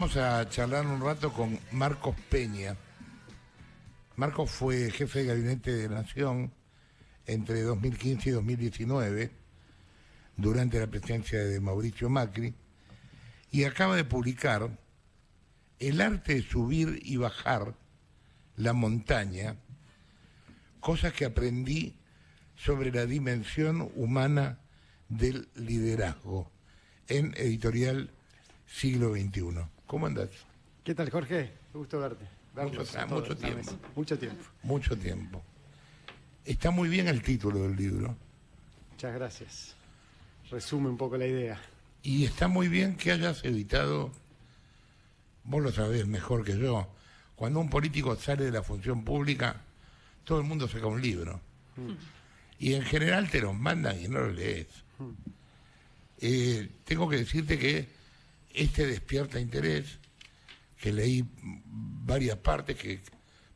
Vamos a charlar un rato con Marcos Peña. Marcos fue jefe de gabinete de Nación entre 2015 y 2019, durante la presidencia de Mauricio Macri, y acaba de publicar El arte de subir y bajar la montaña, cosas que aprendí sobre la dimensión humana del liderazgo, en Editorial Siglo XXI. ¿Cómo andás? ¿Qué tal, Jorge? Gusto verte. Mucho tiempo. Mucho tiempo. Mucho tiempo. Está muy bien el título del libro. Muchas gracias. Resume un poco la idea. Y está muy bien que hayas evitado, vos lo sabés mejor que yo, cuando un político sale de la función pública, todo el mundo saca un libro. Y en general te los mandan y no los lees. Tengo que decirte que este despierta interés, que leí varias partes, que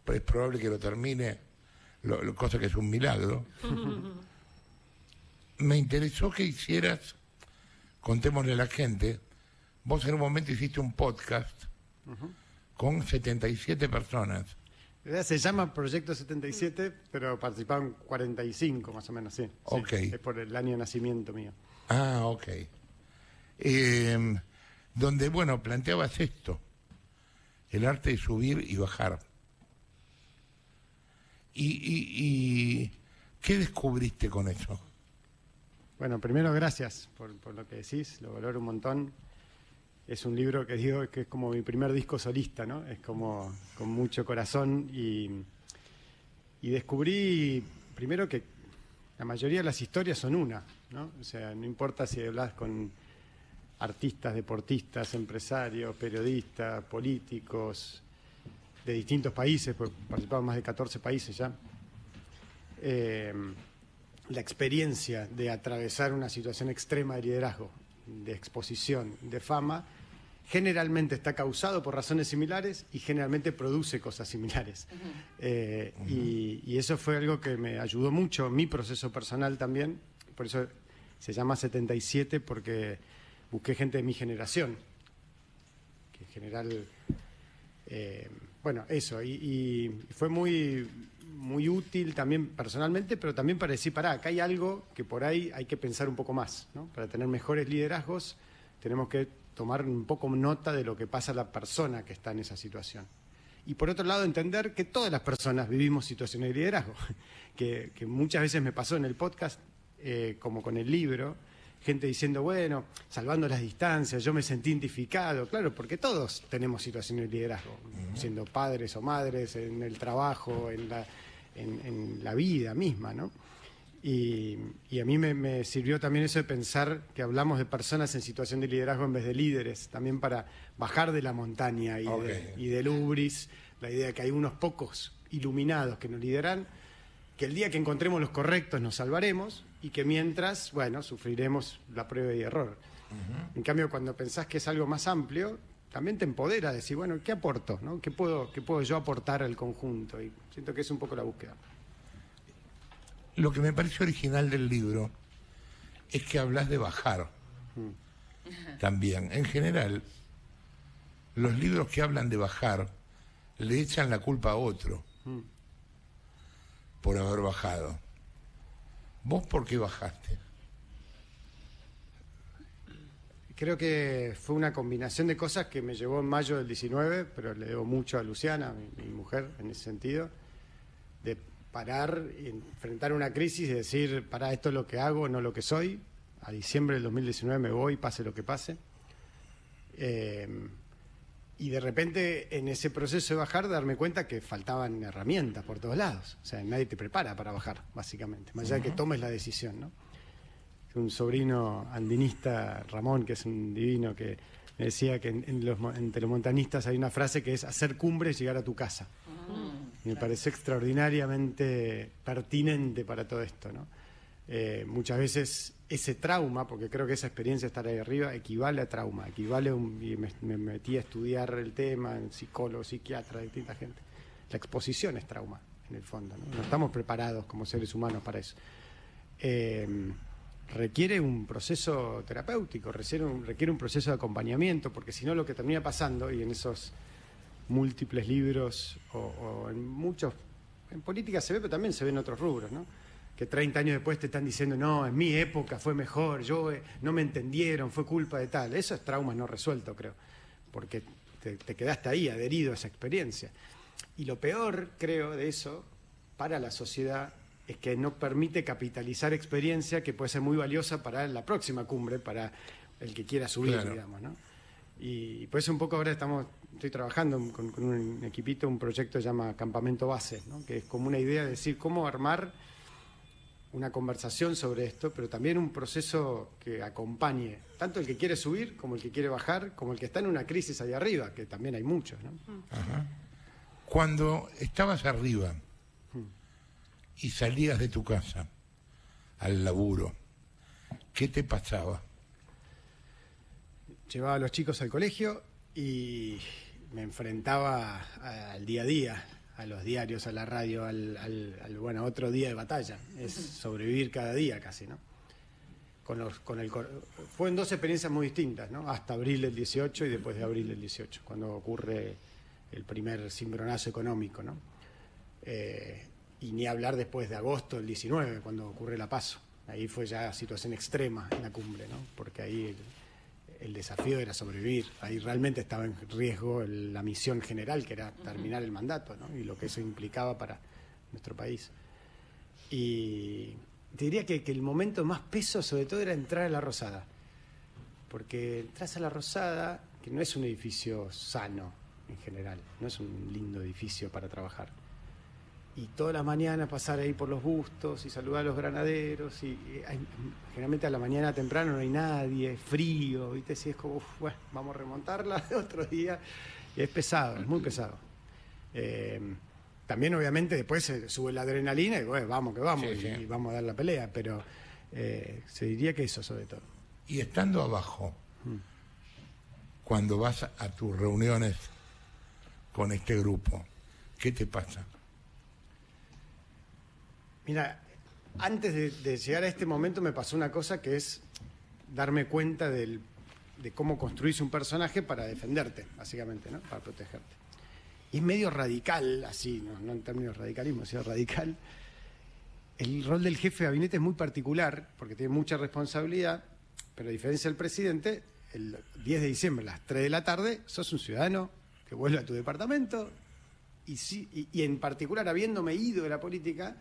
es probable que lo termine, cosa que es un milagro. Me interesó que hicieras, contémosle a la gente, vos en un momento hiciste un podcast con 77 personas. En realidad se llama Proyecto 77, pero participaron 45 más o menos, sí. Ok. Sí, es por el año de nacimiento mío. Ah, ok. Donde, bueno, planteabas esto, el arte de subir y bajar. ¿Y qué descubriste con eso? Bueno, primero gracias por lo que decís, lo valoro un montón. Es un libro que digo que es como mi primer disco solista, ¿no? Es como con mucho corazón y descubrí primero que la mayoría de las historias son una, ¿no? O sea, no importa si hablas con artistas, deportistas, empresarios, periodistas, políticos de distintos países, porque participaban más de 14 países ya. La experiencia de atravesar una situación extrema de liderazgo, de exposición, de fama, generalmente está causado por razones similares y generalmente produce cosas similares. Y eso fue algo que me ayudó mucho en mi proceso personal también. Por eso se llama 77, porque busqué gente de mi generación, que en general, bueno, eso, y fue muy útil también personalmente, pero también para decir, pará, acá hay algo que por ahí hay que pensar un poco más, ¿no? Para tener mejores liderazgos tenemos que tomar un poco nota de lo que pasa a la persona que está en esa situación. Y por otro lado, entender que todas las personas vivimos situaciones de liderazgo, que muchas veces me pasó en el podcast, como con el libro, gente diciendo, bueno, salvando las distancias, yo me sentí identificado. Claro, porque todos tenemos situaciones de liderazgo, siendo padres o madres, en el trabajo, en la vida misma, ¿no? Y a mí me sirvió también eso de pensar que hablamos de personas en situación de liderazgo en vez de líderes, también para bajar de la montaña y del ubris, la idea de que hay unos pocos iluminados que nos lideran, que el día que encontremos los correctos nos salvaremos y que mientras, bueno, sufriremos la prueba y error. En cambio, cuando pensás que es algo más amplio, también te empodera a decir, bueno, ¿qué aporto? ¿No? ¿Qué puedo yo aportar al conjunto? Y siento que es un poco la búsqueda. Lo que me parece original del libro es que hablas de bajar también. En general, los libros que hablan de bajar le echan la culpa a otro por haber bajado. ¿Vos por qué bajaste? Creo que fue una combinación de cosas que me llevó en mayo del 19, pero le debo mucho a Luciana, mi mujer, en ese sentido, de parar, enfrentar una crisis y decir, pará, esto es lo que hago, no lo que soy. A diciembre del 2019 me voy, pase lo que pase. Y de repente, en ese proceso de bajar, darme cuenta que faltaban herramientas por todos lados. O sea, nadie te prepara para bajar, básicamente, más allá de que tomes la decisión, ¿no? Un sobrino andinista, Ramón, que es un divino, que me decía que entre los montañistas hay una frase que es hacer cumbre es llegar a tu casa. Me pareció extraordinariamente pertinente para todo esto, ¿no? Muchas veces ese trauma, porque creo que esa experiencia de estar ahí arriba equivale a trauma, y me metí a estudiar el tema, en psicólogo, psiquiatra, distinta gente. La exposición es trauma, en el fondo, ¿no? No estamos preparados como seres humanos para eso. requiere un proceso terapéutico, requiere un proceso de acompañamiento, porque si no lo que termina pasando, y en esos múltiples libros o en muchos, en política se ve, pero también se ve en otros rubros, ¿no? Que 30 años después te están diciendo, no, en mi época fue mejor, no me entendieron, fue culpa de tal. Eso es trauma no resuelto, creo, porque te quedaste ahí adherido a esa experiencia. Y lo peor, creo, de eso, para la sociedad, es que no permite capitalizar experiencia que puede ser muy valiosa para la próxima cumbre, para el que quiera subir, claro, digamos, ¿no? Y por eso un poco ahora estoy trabajando con un equipito, un proyecto que se llama Campamento Base, ¿no? Que es como una idea de decir cómo armar una conversación sobre esto, pero también un proceso que acompañe tanto el que quiere subir, como el que quiere bajar, como el que está en una crisis ahí arriba, que también hay muchos, ¿no? Ajá. Cuando estabas arriba y salías de tu casa al laburo, ¿qué te pasaba? Llevaba a los chicos al colegio y me enfrentaba al día a día, a los diarios, a la radio, bueno, otro día de batalla. Es sobrevivir cada día casi, ¿no? Fueron dos experiencias muy distintas, ¿no? Hasta abril del 18 y después de abril del 18, cuando ocurre el primer cimbronazo económico, ¿no? Y ni hablar después de agosto del 19, cuando ocurre la PASO. Ahí fue ya situación extrema en la cumbre, ¿no? Porque ahí el desafío era sobrevivir. Ahí realmente estaba en riesgo la misión general, que era terminar el mandato, ¿no? Y lo que eso implicaba para nuestro país. Y te diría que el momento más peso, sobre todo, era entrar a la Rosada. Porque entras a la Rosada, que no es un edificio sano en general, no es un lindo edificio para trabajar. Y toda la mañana pasar ahí por los bustos y saludar a los granaderos, generalmente a la mañana temprano no hay nadie, es frío, ¿viste? Si es como, bueno, vamos a remontarla otro día, y es pesado, es muy pesado. También obviamente después se sube la adrenalina y bueno, vamos que vamos, sí, y vamos a dar la pelea, pero se diría que eso sobre todo. Y estando abajo, cuando vas a tus reuniones con este grupo, ¿qué te pasa? Mira, antes de llegar a este momento me pasó una cosa que es darme cuenta de cómo construirse un personaje para defenderte, básicamente, ¿no? Para protegerte. Y es medio radical, así, no en términos de radicalismo, sino radical. El rol del jefe de gabinete es muy particular, porque tiene mucha responsabilidad, pero a diferencia del presidente, el 10 de diciembre a las 3 de la tarde, sos un ciudadano que vuelve a tu departamento, y en particular, habiéndome ido de la política,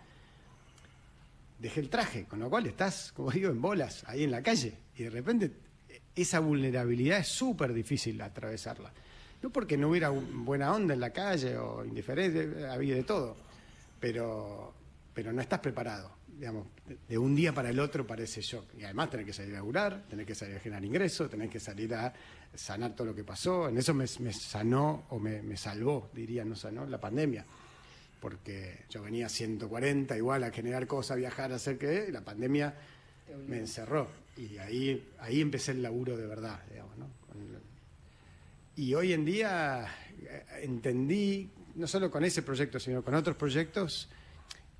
dejé el traje, con lo cual estás, como digo, en bolas, ahí en la calle, y de repente esa vulnerabilidad es súper difícil atravesarla. No porque no hubiera buena onda en la calle o indiferencia, había de todo, pero no estás preparado, digamos, de un día para el otro parece shock. Y además tenés que salir a laburar, tenés que salir a generar ingresos, tenés que salir a sanar todo lo que pasó. En eso me sanó, o me salvó, diría, no sanó, la pandemia. Porque yo venía a 140, igual a generar cosas, viajar, hacer y la pandemia me encerró. Y ahí empecé el laburo de verdad, digamos, ¿no? Y hoy en día entendí, no solo con ese proyecto, sino con otros proyectos,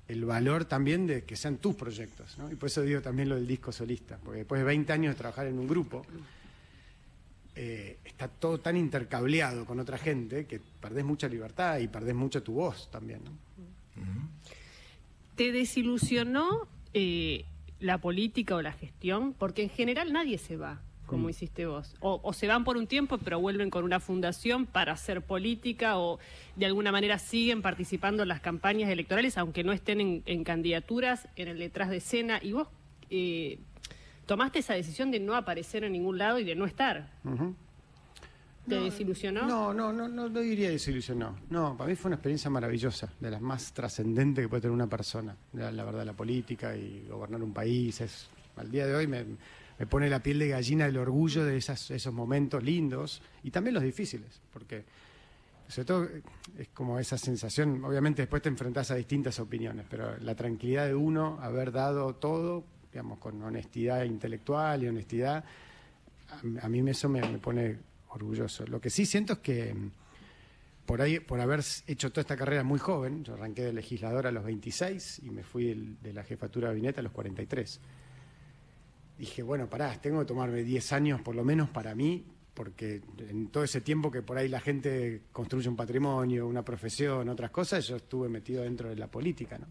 el valor también de que sean tus proyectos, ¿no? Y por eso digo también lo del disco solista, porque después de 20 años de trabajar en un grupo, está todo tan intercableado con otra gente que perdés mucha libertad y perdés mucho tu voz también, ¿no? ¿Te desilusionó la política o la gestión? Porque en general nadie se va, como hiciste vos. O se van por un tiempo, pero vuelven con una fundación para hacer política, o de alguna manera siguen participando en las campañas electorales, aunque no estén en candidaturas, en el detrás de escena. Y vos tomaste esa decisión de no aparecer en ningún lado y de no estar. ¿Te desilusionó? No diría desilusionó. No, para mí fue una experiencia maravillosa, de las más trascendentes que puede tener una persona. La verdad, la política y gobernar un país, al día de hoy me pone la piel de gallina el orgullo de esos momentos lindos y también los difíciles, porque sobre todo es como esa sensación, obviamente después te enfrentás a distintas opiniones, pero la tranquilidad de uno, haber dado todo, digamos, con honestidad intelectual y honestidad, a mí eso me pone orgulloso. Lo que sí siento es que por haber hecho toda esta carrera muy joven, yo arranqué de legislador a los 26 y me fui de la jefatura de gabinete a los 43. dije, bueno, pará, tengo que tomarme 10 años por lo menos para mí, porque en todo ese tiempo que por ahí la gente construye un patrimonio, una profesión, otras cosas, yo estuve metido dentro de la política, ¿no?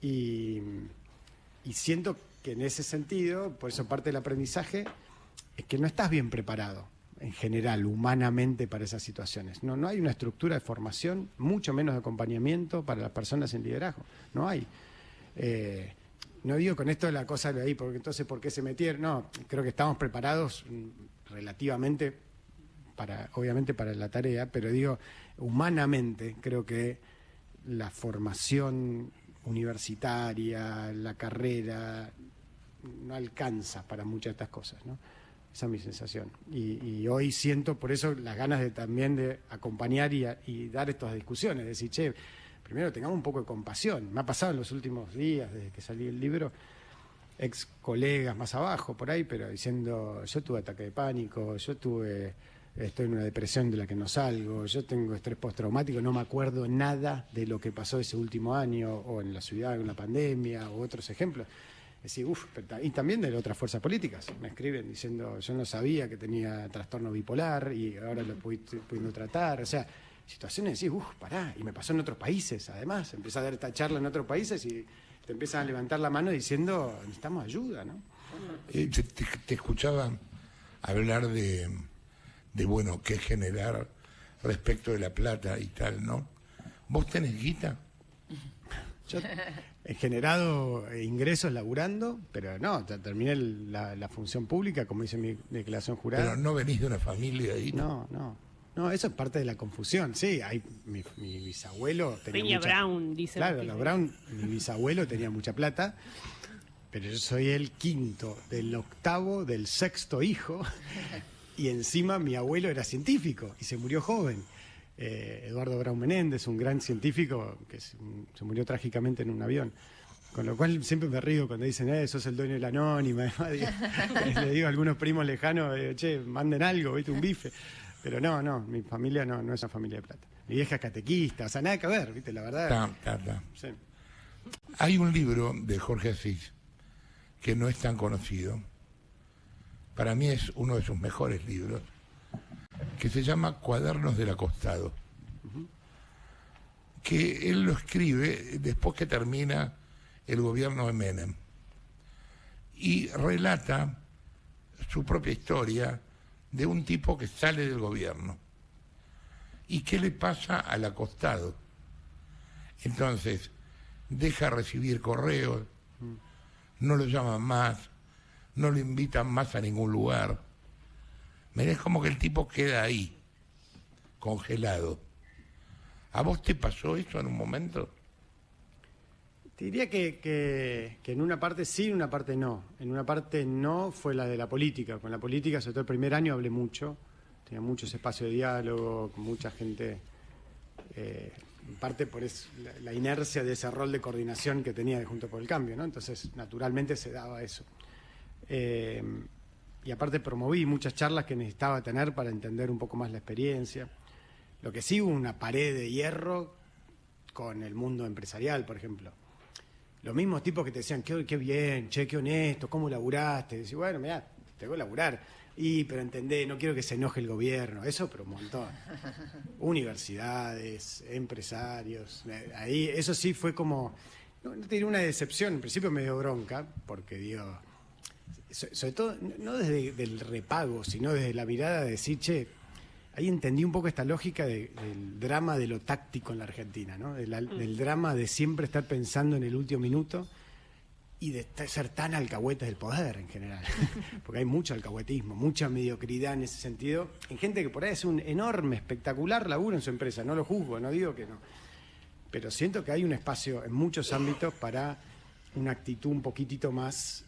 Y siento que en ese sentido, por eso parte del aprendizaje, es que no estás bien preparado, en general, humanamente, para esas situaciones. No hay una estructura de formación, mucho menos de acompañamiento para las personas en liderazgo. No hay. No digo con esto de la cosa de ahí, porque entonces, ¿por qué se metieron? No, creo que estamos preparados relativamente, obviamente para la tarea, pero digo, humanamente, creo que la formación universitaria, la carrera, no alcanza para muchas de estas cosas, ¿no? Esa es mi sensación. Y hoy siento por eso las ganas también de acompañar y dar estas discusiones, decir, che, primero tengamos un poco de compasión. Me ha pasado en los últimos días, desde que salí el libro, ex colegas más abajo, por ahí, pero diciendo, yo tuve ataque de pánico, estoy en una depresión de la que no salgo, yo tengo estrés postraumático, no me acuerdo nada de lo que pasó ese último año, o en la ciudad, en la pandemia, o otros ejemplos. Es decir, y también de otras fuerzas políticas. Me escriben diciendo, yo no sabía que tenía trastorno bipolar y ahora lo pudiendo tratar. O sea, situaciones de decir, pará, y me pasó en otros países, además. Empecé a dar esta charla en otros países y te empiezan a levantar la mano diciendo, necesitamos ayuda, ¿no? Te escuchaba hablar de bueno, qué generar respecto de la plata y tal, ¿no? ¿Vos tenés guita? Yo he generado ingresos laburando, pero no, terminé la función pública, como dice mi declaración jurada. Pero no venís de una familia ahí. No, eso es parte de la confusión. Sí, mi bisabuelo tenía Peña Brown, dice. Claro, los Brown, mi bisabuelo tenía mucha plata, pero yo soy el quinto, del octavo, del sexto hijo, y encima mi abuelo era científico y se murió joven. Eduardo Brown Menéndez, un gran científico que se murió trágicamente en un avión. Con lo cual siempre me río cuando dicen, sos el dueño de la Anónima. Le digo a algunos primos lejanos, che, manden algo, ¿viste? Un bife. Pero no, mi familia no es una familia de plata. Mi vieja es catequista, o sea, nada que ver, ¿viste? La verdad. Está. Sí. Hay un libro de Jorge Asís que no es tan conocido. Para mí es uno de sus mejores libros, que se llama Cuadernos del Acostado, que él lo escribe después que termina el gobierno de Menem y relata su propia historia de un tipo que sale del gobierno y qué le pasa al acostado. Entonces deja recibir correos, no lo llaman más, no lo invitan más a ningún lugar. Es como que el tipo queda ahí, congelado. ¿A vos te pasó eso en un momento? Te diría que en una parte sí, en una parte no. En una parte no fue la de la política. Con la política, sobre todo el primer año, hablé mucho. Tenía muchos espacios de diálogo, con mucha gente. En parte por la inercia de ese rol de coordinación que tenía de Juntos por el Cambio, ¿no? Entonces, naturalmente se daba eso. Y aparte promoví muchas charlas que necesitaba tener para entender un poco más la experiencia. Lo que sí, hubo una pared de hierro con el mundo empresarial, por ejemplo. Los mismos tipos que te decían, qué bien, che, qué honesto, ¿cómo laburaste? Decís, bueno, mirá, tengo que laburar. Pero entendé, no quiero que se enoje el gobierno. Eso, pero un montón. Universidades, empresarios. Ahí, eso sí fue como, no te diré una decepción, en principio me dio bronca, porque digo, sobre todo, no desde el repago, sino desde la mirada de decir, che, ahí entendí un poco esta lógica del drama de lo táctico en la Argentina, ¿no? Del drama de siempre estar pensando en el último minuto y de ser tan alcahuetes del poder en general. Porque hay mucho alcahuetismo, mucha mediocridad en ese sentido, en gente que por ahí hace un enorme, espectacular laburo en su empresa. No lo juzgo, no digo que no. Pero siento que hay un espacio en muchos ámbitos para una actitud un poquitito más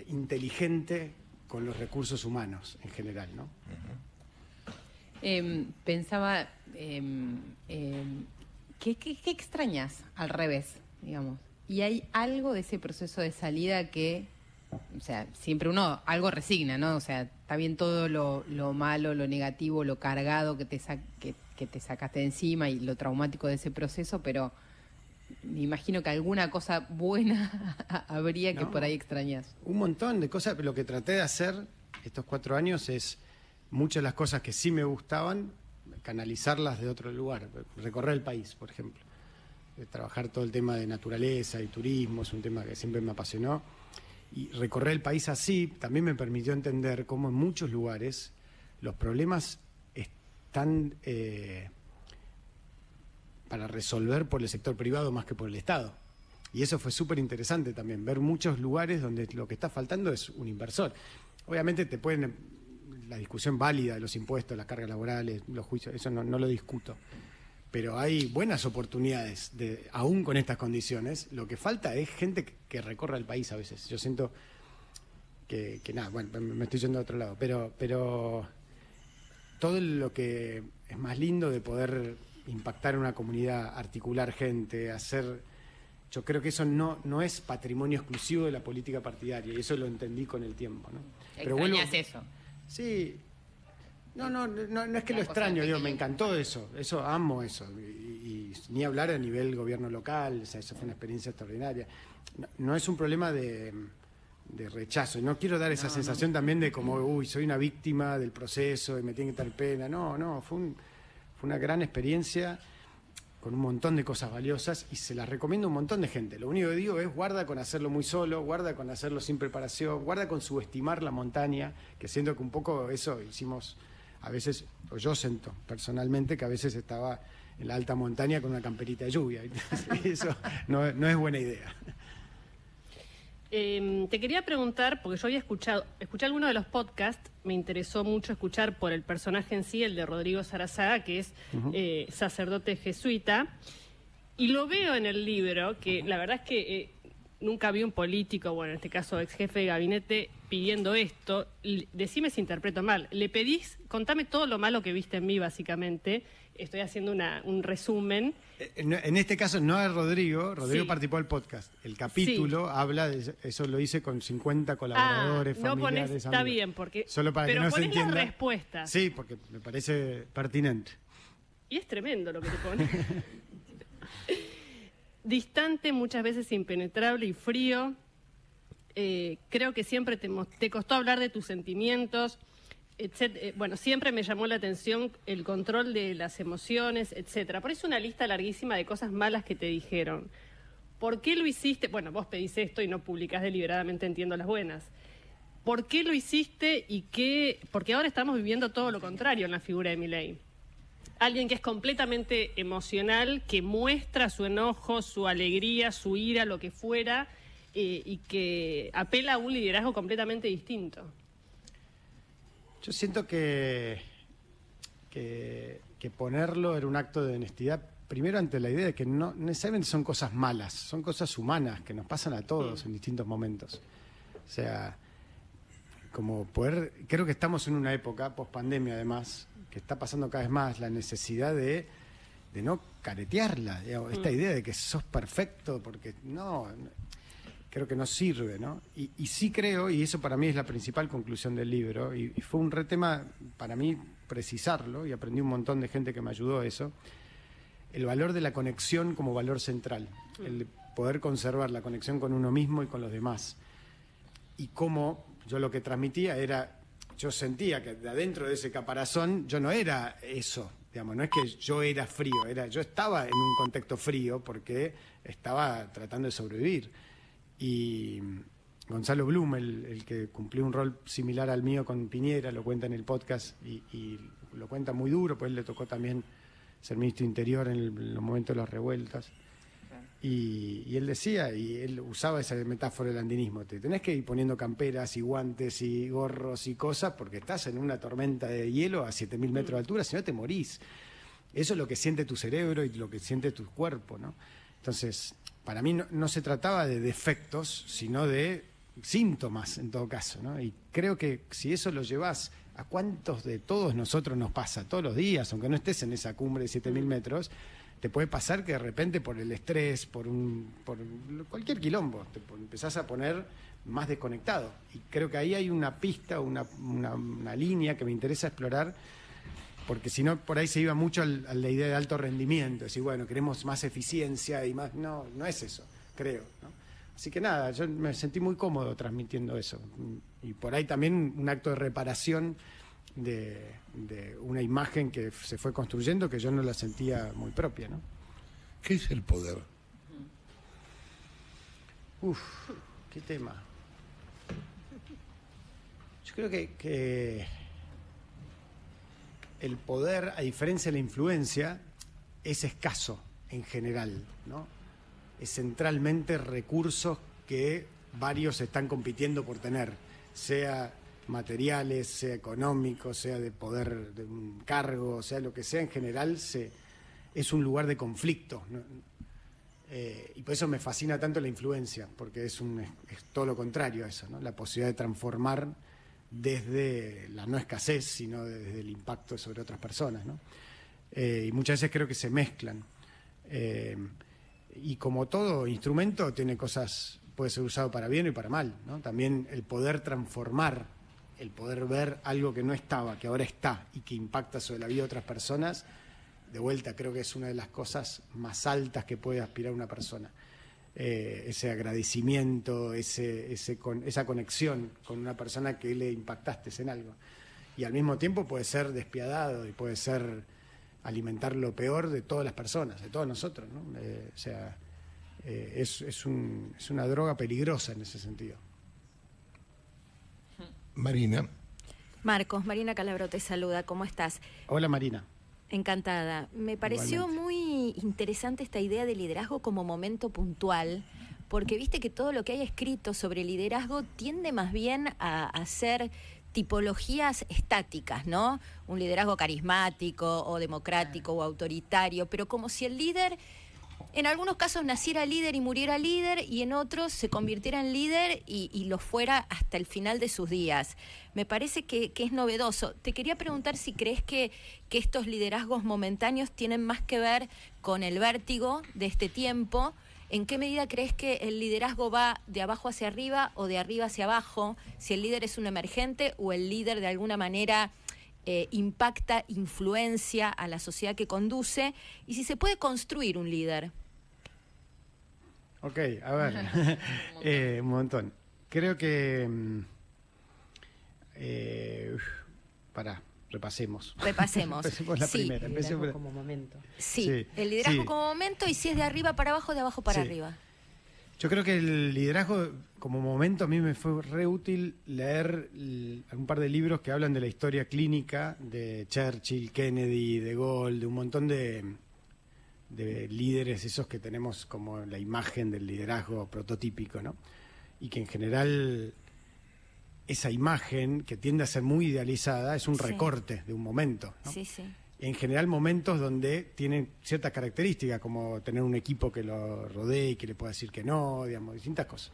inteligente con los recursos humanos en general, ¿no? Pensaba, ¿qué extrañas al revés, digamos? Y hay algo de ese proceso de salida que, o sea, siempre uno algo resigna, ¿no? O sea, está bien todo lo malo, lo negativo, lo cargado que te sacaste de encima y lo traumático de ese proceso, pero me imagino que alguna cosa buena habría que por ahí extrañas. Un montón de cosas, pero lo que traté de hacer estos 4 años es muchas de las cosas que sí me gustaban, canalizarlas de otro lugar, recorrer el país, por ejemplo. Trabajar todo el tema de naturaleza y turismo es un tema que siempre me apasionó. Y recorrer el país así también me permitió entender cómo en muchos lugares los problemas están para resolver por el sector privado más que por el Estado. Y eso fue súper interesante también, ver muchos lugares donde lo que está faltando es un inversor. Obviamente la discusión válida de los impuestos, las cargas laborales, los juicios, eso no lo discuto. Pero hay buenas oportunidades, aún con estas condiciones. Lo que falta es gente que recorra el país a veces. Yo siento que nada, bueno, me estoy yendo a otro lado. Pero todo lo que es más lindo de poder impactar en una comunidad, articular gente, hacer... Yo creo que eso no es patrimonio exclusivo de la política partidaria, y eso lo entendí con el tiempo, ¿no? Pero ¿extrañas eso? Sí. No es que lo extraño, digo, me encantó eso, amo eso, y ni hablar a nivel gobierno local, o sea, eso fue una experiencia extraordinaria. No es un problema de rechazo, y no quiero dar esa sensación también de como, soy una víctima del proceso y me tiene que dar pena, fue una gran experiencia con un montón de cosas valiosas y se las recomiendo a un montón de gente. Lo único que digo es guarda con hacerlo muy solo, guarda con hacerlo sin preparación, guarda con subestimar la montaña, que siento que un poco eso hicimos a veces, o yo siento personalmente que a veces estaba en la alta montaña con una camperita de lluvia. Eso no es buena idea. Te quería preguntar, porque yo había escuché algunos de los podcasts, me interesó mucho escuchar por el personaje en sí, el de Rodrigo Sarazaga, que es sacerdote jesuita, y lo veo en el libro, que la verdad es que nunca vi un político, bueno, en este caso ex jefe de gabinete, pidiendo esto. Decime si interpreto mal. Le pedís, contame todo lo malo que viste en mí, básicamente. Estoy haciendo un resumen. En este caso no es Rodrigo Sí. participó del podcast. El capítulo habla de eso, lo hice con 50 colaboradores, no familiares, ponés, está amigos. bien, porque Solo para pero que no se ponés entienda. la respuesta. Sí, porque me parece pertinente. Y es tremendo lo que te pone. Distante, muchas veces impenetrable y frío. Creo que siempre te costó hablar de tus sentimientos. Bueno, siempre me llamó la atención el control de las emociones, etcétera. Por eso una lista larguísima de cosas malas que te dijeron. ¿Por qué lo hiciste? Bueno, vos pedís esto y no publicás deliberadamente, entiendo las buenas. ¿Por qué lo hiciste y qué? Porque ahora estamos viviendo todo lo contrario en la figura de Milei. Alguien que es completamente emocional, que muestra su enojo, su alegría, su ira, lo que fuera, y que apela a un liderazgo completamente distinto. Yo siento que ponerlo era un acto de honestidad, primero ante la idea de que no necesariamente son cosas malas, son cosas humanas que nos pasan a todos en distintos momentos. O sea, como poder, creo que estamos en una época, post-pandemia además, que está pasando cada vez más la necesidad de no caretearla, digamos, esta idea de que sos perfecto, porque creo que no sirve, ¿no? Y sí creo, y eso para mí es la principal conclusión del libro, y fue un retema para mí precisarlo, y aprendí un montón de gente que me ayudó a eso, el valor de la conexión como valor central, el poder conservar la conexión con uno mismo y con los demás. Y cómo yo lo que transmitía era, yo sentía que de adentro de ese caparazón yo no era eso, digamos, no es que yo era frío, yo estaba en un contexto frío porque estaba tratando de sobrevivir. Y Gonzalo Blum, el que cumplió un rol similar al mío con Piñera, lo cuenta en el podcast y lo cuenta muy duro, pues él le tocó también ser ministro de Interior en los momentos de las revueltas. Y él decía, y él usaba esa metáfora del andinismo, te tenés que ir poniendo camperas y guantes y gorros y cosas porque estás en una tormenta de hielo a 7.000 metros de altura, si no te morís. Eso es lo que siente tu cerebro y lo que siente tu cuerpo, ¿no? Entonces, para mí no se trataba de defectos, sino de síntomas en todo caso, ¿no? Y creo que si eso lo llevas a cuántos de todos nosotros nos pasa todos los días, aunque no estés en esa cumbre de 7.000 metros, te puede pasar que de repente por el estrés, por cualquier quilombo, te empezás a poner más desconectado. Y creo que ahí hay una pista, una línea que me interesa explorar, porque si no, por ahí se iba mucho a la idea de alto rendimiento, decir, bueno, queremos más eficiencia y más... No, no es eso, creo, ¿no? Así que nada, yo me sentí muy cómodo transmitiendo eso. Y por ahí también un acto de reparación de una imagen que se fue construyendo que yo no la sentía muy propia, ¿no? ¿Qué es el poder? Uf, qué tema. Yo creo que el poder, a diferencia de la influencia, es escaso en general, ¿no? Es centralmente recursos que varios están compitiendo por tener, sea materiales, sea económicos, sea de poder de un cargo, sea lo que sea, en general es un lugar de conflicto, ¿no? Y por eso me fascina tanto la influencia, porque es todo lo contrario a eso, ¿no? La posibilidad de transformar desde la no escasez, sino desde el impacto sobre otras personas, ¿no? Y muchas veces creo que se mezclan. Y como todo instrumento tiene cosas, puede ser usado para bien y para mal, ¿no? También el poder transformar, el poder ver algo que no estaba, que ahora está y que impacta sobre la vida de otras personas, de vuelta creo que es una de las cosas más altas que puede aspirar una persona. Ese agradecimiento, esa conexión con una persona que le impactaste en algo. Y al mismo tiempo puede ser despiadado y puede ser alimentar lo peor de todas las personas, de todos nosotros, ¿no? Es una droga peligrosa en ese sentido. Marina. Marcos, Marina Calabro te saluda, ¿cómo estás? Hola Marina. Encantada. Me pareció Igualmente. muy interesante esta idea de liderazgo como momento puntual, porque viste que todo lo que hay escrito sobre liderazgo tiende más bien a ser tipologías estáticas, ¿no? Un liderazgo carismático o democrático o autoritario, pero como si el líder, en algunos casos naciera líder y muriera líder, y en otros se convirtiera en líder y lo fuera hasta el final de sus días. Me parece que es novedoso. Te quería preguntar si crees que estos liderazgos momentáneos tienen más que ver con el vértigo de este tiempo. ¿En qué medida crees que el liderazgo va de abajo hacia arriba o de arriba hacia abajo? Si el líder es un emergente o el líder de alguna manera impacta, influencia a la sociedad que conduce, y si se puede construir un líder. Ok, a ver, un montón. Creo que... repasemos. Repasemos. Empecemos la Sí. primera. Liderazgo como momento. Sí, el liderazgo sí. como momento, y si es de arriba para abajo, de abajo para Sí. arriba. Yo creo que el liderazgo como momento a mí me fue re útil leer un par de libros que hablan de la historia clínica de Churchill, Kennedy, De Gaulle, de un montón de líderes esos que tenemos como la imagen del liderazgo prototípico, ¿no? Y que en general esa imagen, que tiende a ser muy idealizada, es un Sí. recorte de un momento, ¿no? Sí, sí. En general momentos donde tienen ciertas características, como tener un equipo que lo rodee y que le pueda decir que no, digamos, distintas cosas.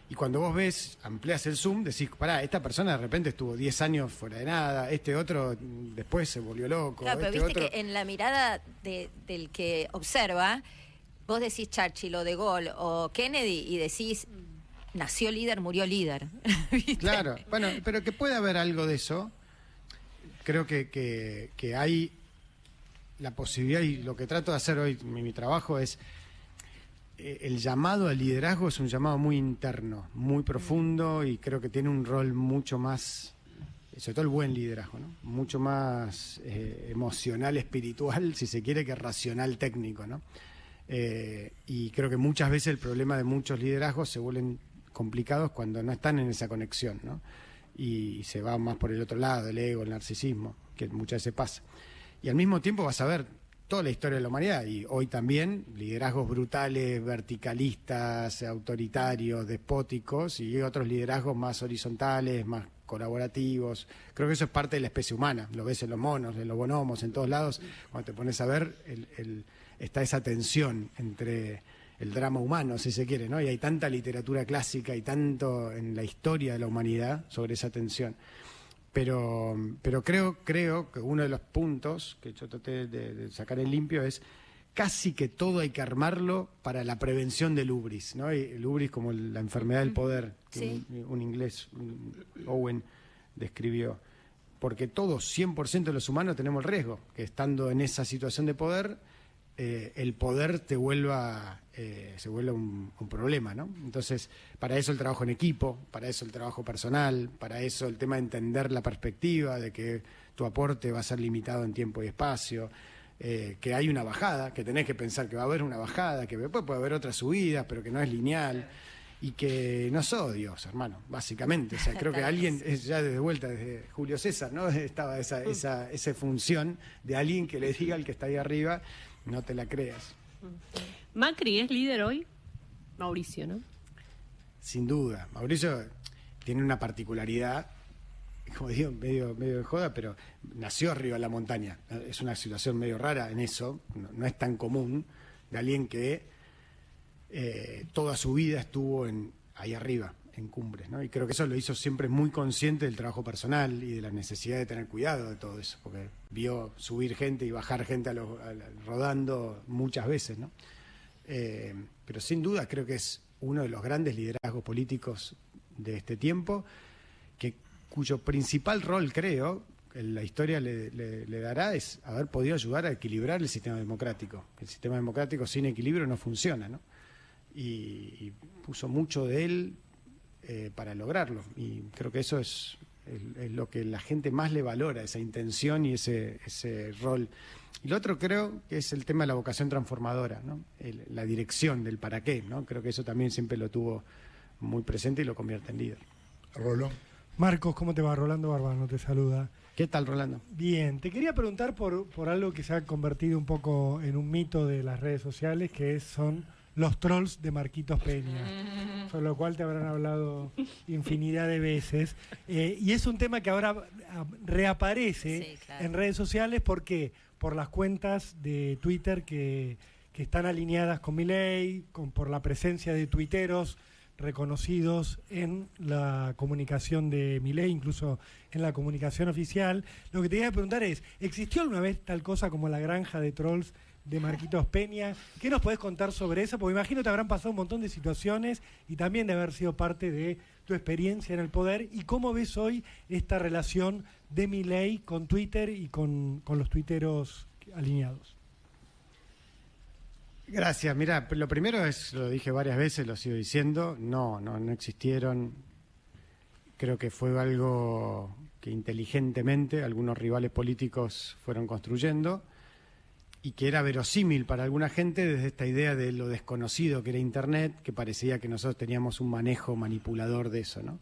Y cuando vos ves, ampliás el zoom, decís, pará, esta persona de repente estuvo 10 años fuera de nada, este otro después se volvió loco, Claro, pero este viste otro... que en la mirada del que observa, vos decís Churchill o De Gaulle o Kennedy y decís, nació líder, murió líder. ¿Viste? Claro, bueno, pero que puede haber algo de eso. Creo que hay la posibilidad, y lo que trato de hacer hoy, mi trabajo es, el llamado al liderazgo es un llamado muy interno, muy profundo, y creo que tiene un rol mucho más, sobre todo el buen liderazgo, ¿no? Mucho más emocional, espiritual, si se quiere, que racional, técnico, ¿no? Y creo que muchas veces el problema de muchos liderazgos se vuelven complicados cuando no están en esa conexión, ¿no? Y se va más por el otro lado, el ego, el narcisismo, que muchas veces pasa. Y al mismo tiempo vas a ver toda la historia de la humanidad, y hoy también liderazgos brutales, verticalistas, autoritarios, despóticos, y otros liderazgos más horizontales, más colaborativos. Creo que eso es parte de la especie humana, lo ves en los monos, en los bonobos, en todos lados. Cuando te pones a ver, está esa tensión entre el drama humano, si se quiere, ¿no? Y hay tanta literatura clásica y tanto en la historia de la humanidad sobre esa tensión. Pero creo que uno de los puntos que yo traté de sacar en limpio es casi que todo hay que armarlo para la prevención del hubris, ¿no? Y el hubris como la enfermedad del poder, que Sí. un inglés, Owen, describió. porque todos, 100% de los humanos, tenemos el riesgo, que estando en esa situación de poder, el poder se vuelva un problema, ¿no? Entonces, para eso el trabajo en equipo, para eso el trabajo personal, para eso el tema de entender la perspectiva de que tu aporte va a ser limitado en tiempo y espacio, que hay una bajada, que tenés que pensar que va a haber una bajada, que después puede haber otras subidas, pero que no es lineal, y que no sos Dios, hermano, básicamente. O sea, creo que alguien, ya desde vuelta, desde Julio César, ¿no? Estaba esa función de alguien que le diga al que está ahí arriba, no te la creas. Macri es líder hoy, Mauricio, ¿no? Sin duda. Mauricio tiene una particularidad, como digo, medio de joda, pero nació arriba de la montaña. Es una situación medio rara en eso, no es tan común, de alguien que toda su vida estuvo ahí arriba, en cumbres, ¿no? Y creo que eso lo hizo siempre muy consciente del trabajo personal y de la necesidad de tener cuidado de todo eso, porque vio subir gente y bajar gente rodando muchas veces, ¿no? Pero sin duda creo que es uno de los grandes liderazgos políticos de este tiempo, cuyo principal rol, creo, la historia le dará, es haber podido ayudar a equilibrar el sistema democrático. El sistema democrático sin equilibrio no funciona, ¿no? Y puso mucho de él para lograrlo. Y creo que eso es lo que la gente más le valora, esa intención y ese rol. Y lo otro creo que es el tema de la vocación transformadora, ¿no? La dirección del para qué, ¿no? Creo que eso también siempre lo tuvo muy presente y lo convierte en líder. Rolo. Marcos, ¿cómo te va? Rolando Barbano te saluda. ¿Qué tal, Rolando? Bien, te quería preguntar por algo que se ha convertido un poco en un mito de las redes sociales, que son los trolls de Marquitos Peña, sobre lo cual te habrán hablado infinidad de veces. Y es un tema que ahora reaparece en redes sociales. ¿Por qué? Por las cuentas de Twitter que están alineadas con Milei, por la presencia de tuiteros reconocidos en la comunicación de Milei, incluso en la comunicación oficial. Lo que te quería preguntar es, ¿existió alguna vez tal cosa como la granja de trolls de Marquitos Peña? ¿Qué nos podés contar sobre eso? Porque imagino te habrán pasado un montón de situaciones y también de haber sido parte de tu experiencia en el poder. ¿Y cómo ves hoy esta relación de Milei con Twitter y con los tuiteros alineados? Gracias. Mira, lo primero es, lo dije varias veces, lo sigo diciendo, no existieron. Creo que fue algo que inteligentemente algunos rivales políticos fueron construyendo y que era verosímil para alguna gente desde esta idea de lo desconocido que era Internet, que parecía que nosotros teníamos un manejo manipulador de eso, ¿no?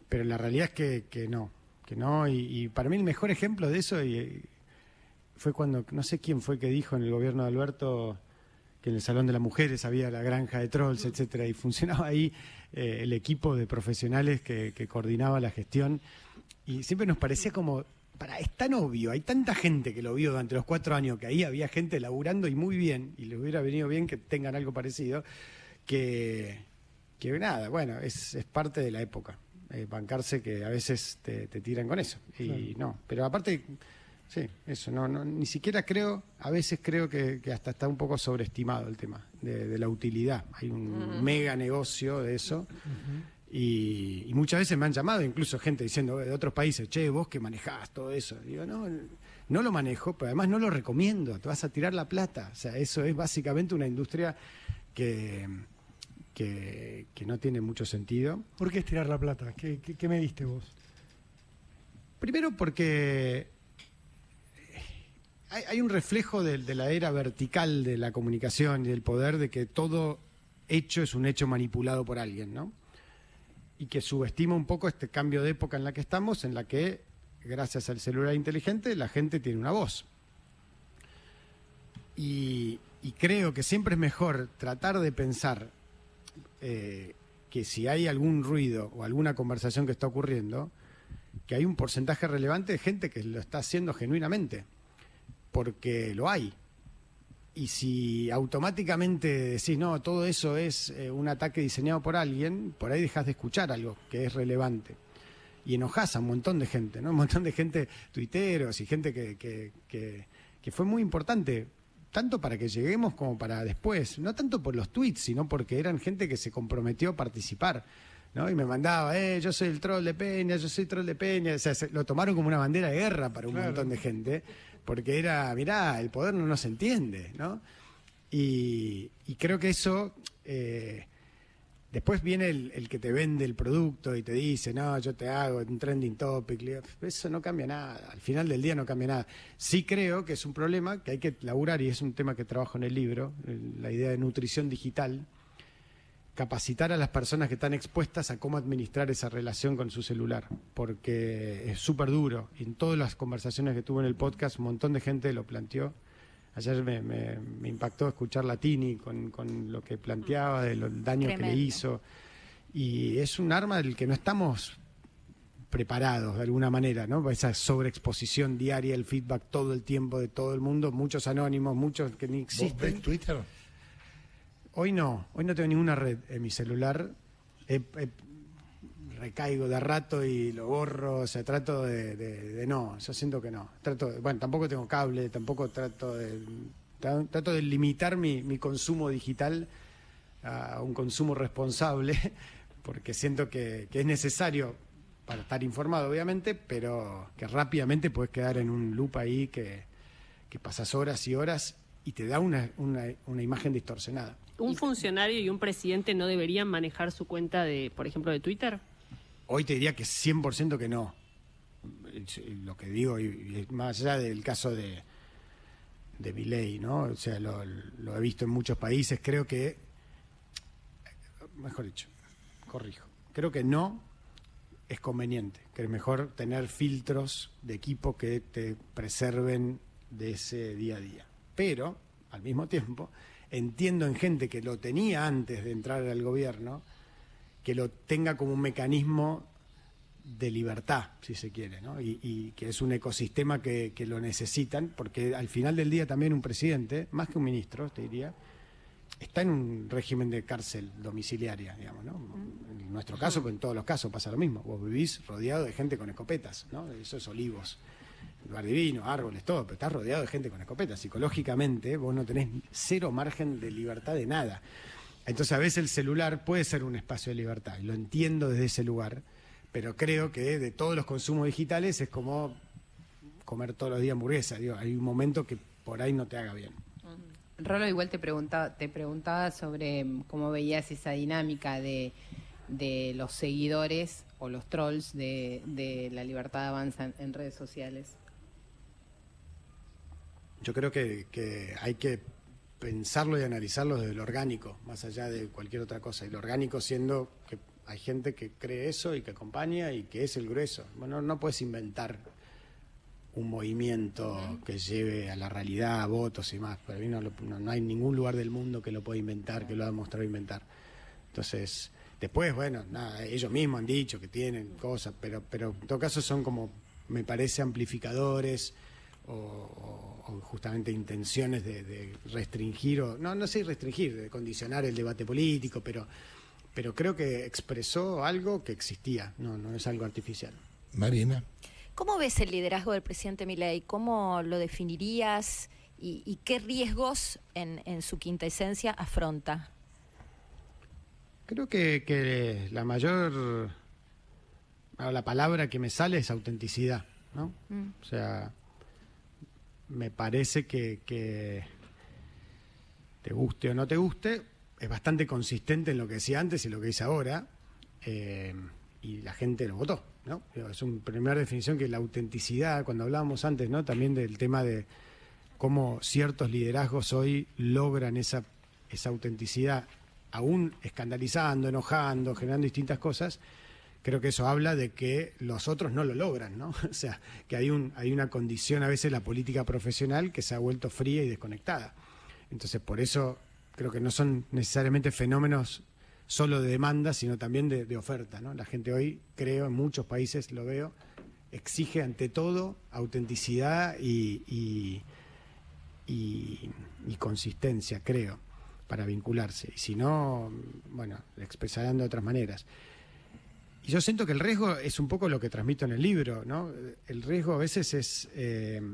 Pero la realidad es que no, y para mí el mejor ejemplo de eso fue cuando, no sé quién fue que dijo en el gobierno de Alberto que en el Salón de las Mujeres había la granja de trolls, etcétera, y funcionaba ahí el equipo de profesionales que coordinaba la gestión, y siempre nos parecía como, es tan obvio, hay tanta gente que lo vio durante los 4 años, que ahí había gente laburando y muy bien, y les hubiera venido bien que tengan algo parecido, que nada, bueno, es parte de la época, bancarse que a veces te tiran con eso, y claro. No, pero aparte... Sí, eso, ni siquiera creo, a veces creo que hasta está un poco sobreestimado el tema de la utilidad. Hay un mega negocio de eso y muchas veces me han llamado incluso gente diciendo de otros países, che, vos que manejás todo eso. Digo, no lo manejo, pero además no lo recomiendo, te vas a tirar la plata. O sea, eso es básicamente una industria que no tiene mucho sentido. ¿Por qué es tirar la plata? ¿Qué me diste vos? Primero porque... Hay un reflejo de la era vertical de la comunicación y del poder, de que todo hecho es un hecho manipulado por alguien, ¿no? Y que subestima un poco este cambio de época en la que estamos, en la que, gracias al celular inteligente, la gente tiene una voz. Y creo que siempre es mejor tratar de pensar que si hay algún ruido o alguna conversación que está ocurriendo, que hay un porcentaje relevante de gente que lo está haciendo genuinamente. Porque lo hay. Y si automáticamente decís, no, todo eso es un ataque diseñado por alguien, por ahí dejas de escuchar algo que es relevante. Y enojás a un montón de gente, ¿no? Un montón de gente, tuiteros y gente que fue muy importante, tanto para que lleguemos como para después. No tanto por los tweets, sino porque eran gente que se comprometió a participar. ¿no? Y me mandaba, yo soy el troll de Peña, yo soy troll de Peña. O sea, lo tomaron como una bandera de guerra para un montón de gente, porque era, mirá, el poder no nos entiende, ¿no? Y creo que eso... después viene el que te vende el producto y te dice, no, yo te hago un trending topic. Eso no cambia nada. Al final del día no cambia nada. Sí creo que es un problema que hay que laburar, y es un tema que trabajo en el libro, la idea de nutrición digital. Capacitar a las personas que están expuestas a cómo administrar esa relación con su celular, porque es súper duro. Y en todas las conversaciones que tuve en el podcast, un montón de gente lo planteó. Ayer me impactó escuchar a Tini con lo que planteaba, del daño que le hizo. Y es un arma del que no estamos preparados de alguna manera, ¿no? Esa sobreexposición diaria, el feedback todo el tiempo de todo el mundo, muchos anónimos, muchos que ni existen. ¿Vos ves Twitter? Hoy no tengo ninguna red en mi celular. Recaigo de rato y lo borro, o sea, trato de no, yo siento que no. Bueno, tampoco tengo cable, tampoco trato de limitar mi consumo digital a un consumo responsable, porque siento que es necesario para estar informado, obviamente, pero que rápidamente puedes quedar en un loop ahí que pasas horas y horas y te da una imagen distorsionada. ¿Un funcionario y un presidente no deberían manejar su cuenta de, por ejemplo, de Twitter? Hoy te diría que 100% que no. Lo que digo, y más allá del caso de Milei, ¿no? O sea, lo he visto en muchos países. Creo que, mejor dicho, corrijo, creo que no es conveniente, que es mejor tener filtros de equipo que te preserven de ese día a día. Pero, al mismo tiempo, entiendo en gente que lo tenía antes de entrar al gobierno, que lo tenga como un mecanismo de libertad, si se quiere, ¿no? Y que es un ecosistema que lo necesitan, porque al final del día también un presidente, más que un ministro, te diría, está en un régimen de cárcel domiciliaria, digamos, ¿no? En nuestro caso, pero en todos los casos pasa lo mismo. Vos vivís rodeado de gente con escopetas, ¿no? Eso es Olivos, lugar divino, árboles, todo, pero estás rodeado de gente con escopetas. Psicológicamente vos no tenés cero margen de libertad de nada. Entonces a veces el celular puede ser un espacio de libertad, y lo entiendo desde ese lugar, pero creo que de todos los consumos digitales es como comer todos los días hamburguesa. Digo, hay un momento que por ahí no te haga bien. Rolo, igual te preguntaba sobre cómo veías esa dinámica de los seguidores o los trolls de La Libertad Avanza en redes sociales. Yo creo que hay que pensarlo y analizarlo desde lo orgánico, más allá de cualquier otra cosa. Y lo orgánico siendo que hay gente que cree eso y que acompaña y que es el grueso. Bueno, no puedes inventar un movimiento que lleve a la realidad, a votos y más. Para mí no hay ningún lugar del mundo que lo pueda inventar, que lo haya mostrado inventar. Entonces, después, bueno, nada, ellos mismos han dicho que tienen cosas, pero en todo caso son como, me parece, amplificadores o justamente intenciones de restringir, o no sé restringir, de condicionar el debate político, pero creo que expresó algo que existía, no es algo artificial. Marina. ¿Cómo ves el liderazgo del presidente Milei? ¿Cómo lo definirías y qué riesgos en su quinta esencia afronta? Creo que la palabra que me sale es autenticidad, ¿no? O sea, me parece que te guste o no te guste, es bastante consistente en lo que decía antes y lo que dice ahora, y la gente lo votó, ¿no? Es una primera definición, que la autenticidad, cuando hablábamos antes, ¿no? También del tema de cómo ciertos liderazgos hoy logran esa autenticidad, aún escandalizando, enojando, generando distintas cosas. Creo que eso habla de que los otros no lo logran, ¿no? O sea, que hay una condición a veces en la política profesional que se ha vuelto fría y desconectada. Entonces, por eso creo que no son necesariamente fenómenos solo de demanda, sino también de oferta, ¿no? La gente hoy, creo, en muchos países lo veo, exige ante todo autenticidad y consistencia, creo, para vincularse. Y si no, bueno, lo expresarán de otras maneras. Y yo siento que el riesgo es un poco lo que transmito en el libro, ¿no? El riesgo a veces es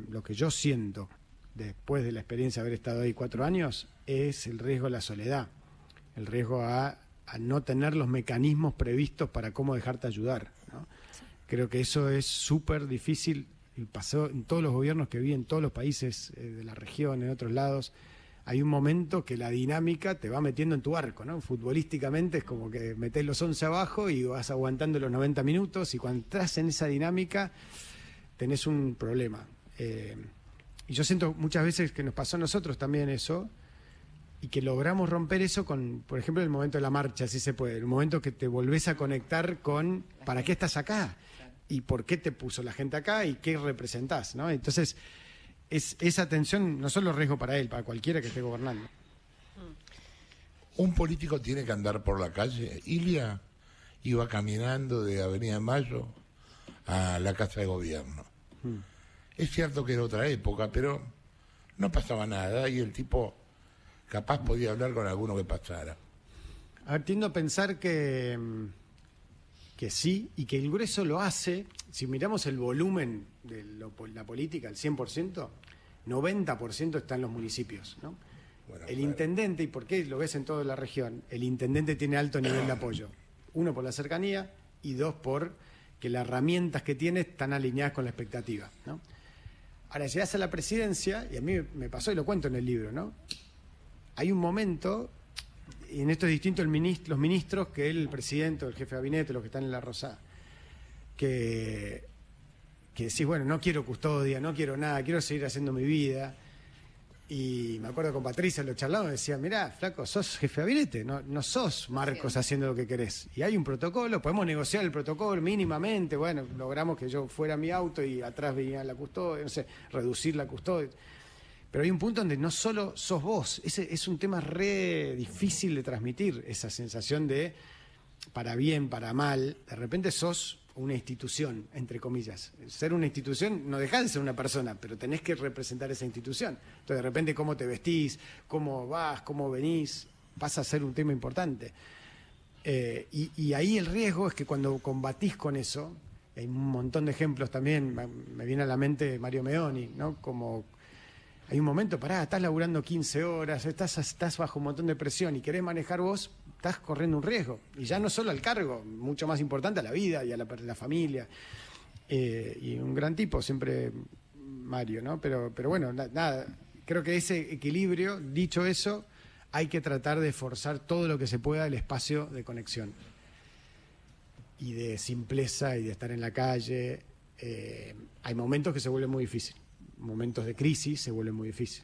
lo que yo siento después de la experiencia de haber estado ahí 4 años, es el riesgo a la soledad, el riesgo a a no tener los mecanismos previstos para cómo dejarte ayudar, ¿no? Creo que eso es súper difícil y pasó en todos los gobiernos que vi, en todos los países de la región, en otros lados. Hay un momento que la dinámica te va metiendo en tu arco, ¿no? Futbolísticamente es como que metés los 11 abajo y vas aguantando los 90 minutos y cuando entras en esa dinámica tenés un problema. Y yo siento muchas veces que nos pasó a nosotros también eso y que logramos romper eso con, por ejemplo, el momento de la marcha, si se puede, el momento que te volvés a conectar con ¿para qué estás acá? ¿Y por qué te puso la gente acá? ¿Y qué representás? ¿No? Entonces, esa tensión no solo riesgo para él, para cualquiera que esté gobernando. Un político tiene que andar por la calle. Ilia iba caminando de Avenida Mayo a la Casa de Gobierno. Es cierto que era otra época, pero no pasaba nada y el tipo capaz podía hablar con alguno que pasara. A ver, tiendo a pensar que sí, y que el grueso lo hace. Si miramos el volumen de la política, el 100%, 90% está en los municipios, ¿no? Bueno, el claro. intendente, y por qué lo ves en toda la región, el intendente tiene alto nivel de apoyo. Uno, por la cercanía, y dos, por que las herramientas que tiene están alineadas con la expectativa, ¿no? Ahora, llegás a la presidencia, y a mí me pasó y lo cuento en el libro, ¿no? Hay un momento, y en esto es distinto los ministros que el presidente o el jefe de gabinete, los que están en la Rosada, que decís, bueno, no quiero custodia, no quiero nada, quiero seguir haciendo mi vida. Y me acuerdo con Patricia, lo charlamos, decía, mirá, flaco, sos jefe de gabinete, no sos Marcos haciendo lo que querés. Y hay un protocolo, podemos negociar el protocolo mínimamente, bueno, logramos que yo fuera a mi auto y atrás venía la custodia, no sé, reducir la custodia. Pero hay un punto donde no solo sos vos, ese es un tema re difícil de transmitir, esa sensación de, para bien, para mal, de repente sos una institución, entre comillas. Ser una institución, no dejás de ser una persona, pero tenés que representar esa institución. Entonces, de repente, cómo te vestís, cómo vas, cómo venís, pasa a ser un tema importante. Y ahí el riesgo es que cuando combatís con eso, hay un montón de ejemplos también, me viene a la mente Mario Meoni, ¿no? Como hay un momento, estás laburando 15 horas, estás bajo un montón de presión y querés manejar vos, estás corriendo un riesgo. Y ya no solo al cargo, mucho más importante a la vida y a la familia. Y un gran tipo, siempre Mario, ¿no? Pero bueno, nada, creo que ese equilibrio, dicho eso, hay que tratar de forzar todo lo que se pueda el espacio de conexión. Y de simpleza y de estar en la calle. Hay momentos que se vuelve muy difícil. Momentos de crisis se vuelve muy difícil.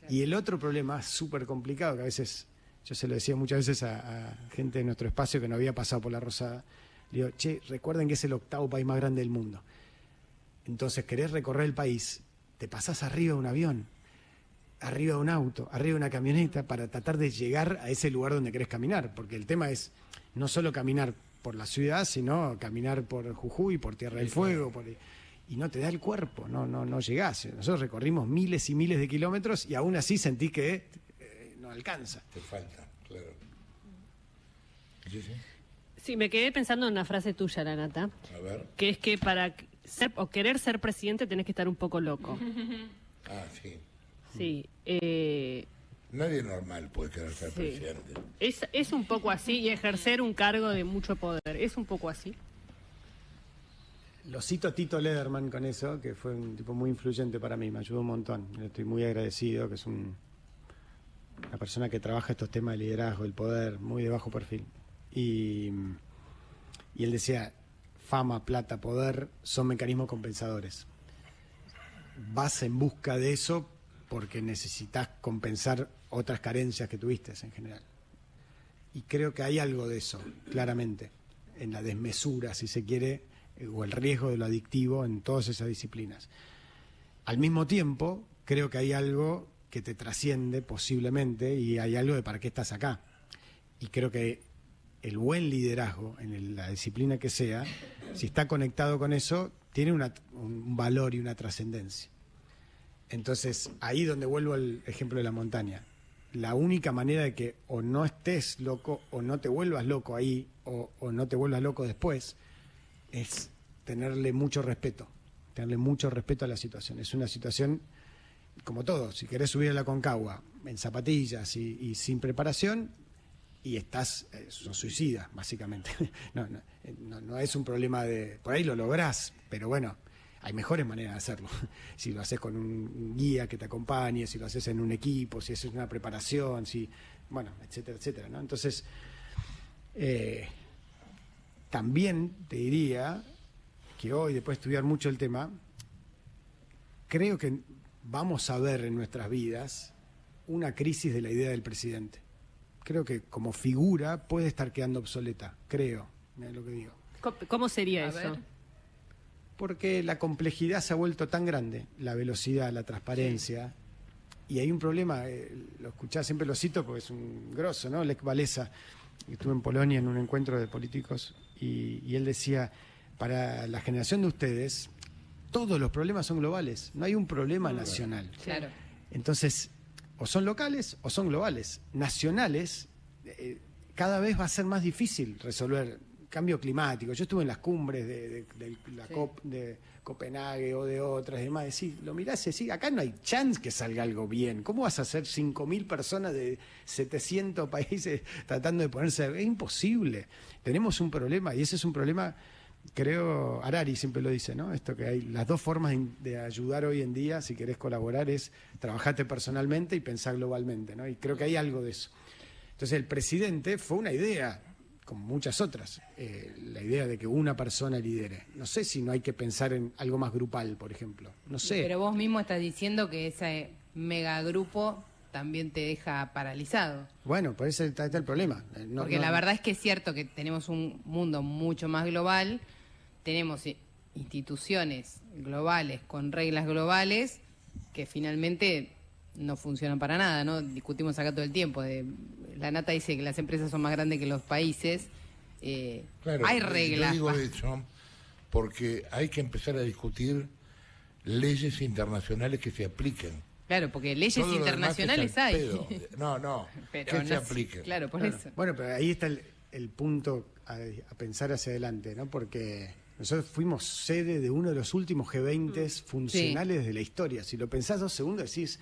Y el otro problema súper complicado, que a veces, yo se lo decía muchas veces a gente de nuestro espacio que no había pasado por la Rosada, le digo, che, recuerden que es el 8º país más grande del mundo. Entonces querés recorrer el país, te pasás arriba de un avión, arriba de un auto, arriba de una camioneta para tratar de llegar a ese lugar donde querés caminar, porque el tema es no solo caminar por la ciudad, sino caminar por Jujuy, por Tierra del Fuego, y no te da el cuerpo, no llegás. Nosotros recorrimos miles y miles de kilómetros y aún así sentís que no alcanza. Te falta, claro. ¿Sí? Sí, me quedé pensando en una frase tuya, Lanata, A ver. que es que para ser o querer ser presidente tenés que estar un poco loco. Ah, sí. Sí. Nadie normal puede querer ser Sí. presidente. Es un poco así y ejercer un cargo de mucho poder. Es un poco así. Lo cito a Tito Lederman con eso, que fue un tipo muy influyente para mí, me ayudó un montón. Le estoy muy agradecido, que es una persona que trabaja estos temas de liderazgo, el poder, muy de bajo perfil. Y él decía, fama, plata, poder son mecanismos compensadores. Vas en busca de eso porque necesitas compensar otras carencias que tuviste en general. Y creo que hay algo de eso, claramente, en la desmesura, si se quiere, o el riesgo de lo adictivo en todas esas disciplinas. Al mismo tiempo, creo que hay algo que te trasciende posiblemente y hay algo de para qué estás acá. Y creo que el buen liderazgo, en la disciplina que sea, si está conectado con eso, tiene un valor y una trascendencia. Entonces, ahí donde vuelvo al ejemplo de la montaña. La única manera de que o no estés loco o no te vuelvas loco ahí o no te vuelvas loco después es tenerle mucho respeto a la situación. Es una situación, como todo, si querés subir a la Concagua en zapatillas y sin preparación, y sos suicida, básicamente. No es un problema de... Por ahí lo lográs, pero bueno, hay mejores maneras de hacerlo. Si lo haces con un guía que te acompañe, si lo haces en un equipo, si haces una preparación, bueno, etcétera, etcétera, ¿no? Entonces, también te diría que hoy, después de estudiar mucho el tema, creo que vamos a ver en nuestras vidas una crisis de la idea del presidente. Creo que como figura puede estar quedando obsoleta, creo, es lo que digo. ¿Cómo sería A eso? ver. Porque la complejidad se ha vuelto tan grande, la velocidad, la transparencia, y hay un problema, lo escuchás, siempre lo cito porque es un grosso, ¿no? Lech Walesa, estuve en Polonia en un encuentro de políticos, y él decía, para la generación de ustedes, todos los problemas son globales, no hay un problema nacional. Claro. Entonces, o son locales o son globales. Nacionales, cada vez va a ser más difícil resolver cambio climático. Yo estuve en las cumbres de la COP de Copenhague o de otras y demás. Decís, lo mirás y decís, acá no hay chance que salga algo bien. ¿Cómo vas a hacer 5.000 personas de 700 países tratando de ponerse? Es imposible. Tenemos un problema y ese es un problema, creo, Harari siempre lo dice, ¿no? Esto que hay, las dos formas de ayudar hoy en día, si querés colaborar, es trabajarte personalmente y pensar globalmente, ¿no? Y creo que hay algo de eso. Entonces el presidente fue una idea, como muchas otras, la idea de que una persona lidere. No sé si no hay que pensar en algo más grupal, por ejemplo. No sé. Pero vos mismo estás diciendo que ese megagrupo también te deja paralizado. Bueno, por eso está el problema. Porque la verdad es que es cierto que tenemos un mundo mucho más global, tenemos instituciones globales con reglas globales que finalmente no funcionan para nada, ¿no? Discutimos acá todo el tiempo. La Nata dice que las empresas son más grandes que los países. Claro, hay reglas. Yo digo eso porque hay que empezar a discutir leyes internacionales que se apliquen. Claro, porque leyes Todo lo internacionales demás es hay. al pedo. No, Pero que no se sé. apliquen. Claro, por Claro. eso. Bueno, pero ahí está el punto a pensar hacia adelante, ¿no? Porque nosotros fuimos sede de uno de los últimos G20 funcionales de la historia. Si lo pensás 2 segundos, decís,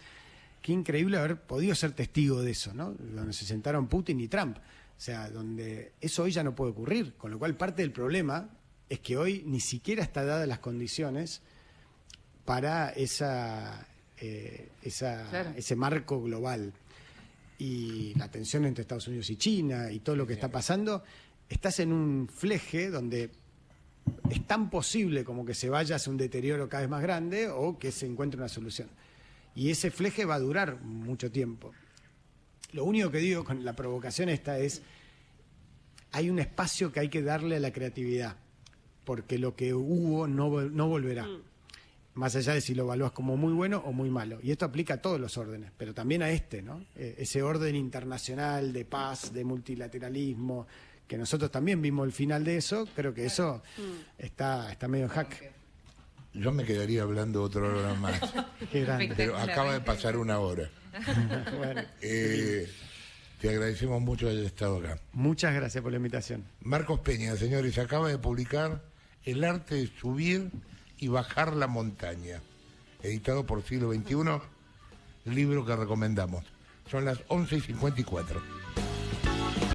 qué increíble haber podido ser testigo de eso, ¿no? Donde se sentaron Putin y Trump. O sea, donde eso hoy ya no puede ocurrir. Con lo cual, parte del problema es que hoy ni siquiera están dadas las condiciones para Claro. ese marco global. Y la tensión entre Estados Unidos y China y todo lo que está pasando, estás en un fleje donde es tan posible como que se vaya hacia un deterioro cada vez más grande o que se encuentre una solución. Y ese fleje va a durar mucho tiempo. Lo único que digo con la provocación esta es, hay un espacio que hay que darle a la creatividad, porque lo que hubo no volverá. Más allá de si lo evalúas como muy bueno o muy malo. Y esto aplica a todos los órdenes, pero también a este, ¿no? Ese orden internacional de paz, de multilateralismo, que nosotros también vimos el final de eso, creo que eso está medio en jaque. Yo me quedaría hablando otra hora más, Qué grande. pero acaba de pasar 1 hora. Bueno, Te agradecemos mucho haber estado acá. muchas gracias por la invitación. Marcos Peña, señores, acaba de publicar El arte de subir y bajar la montaña, editado por Siglo XXI, libro que recomendamos. Son las 11:54.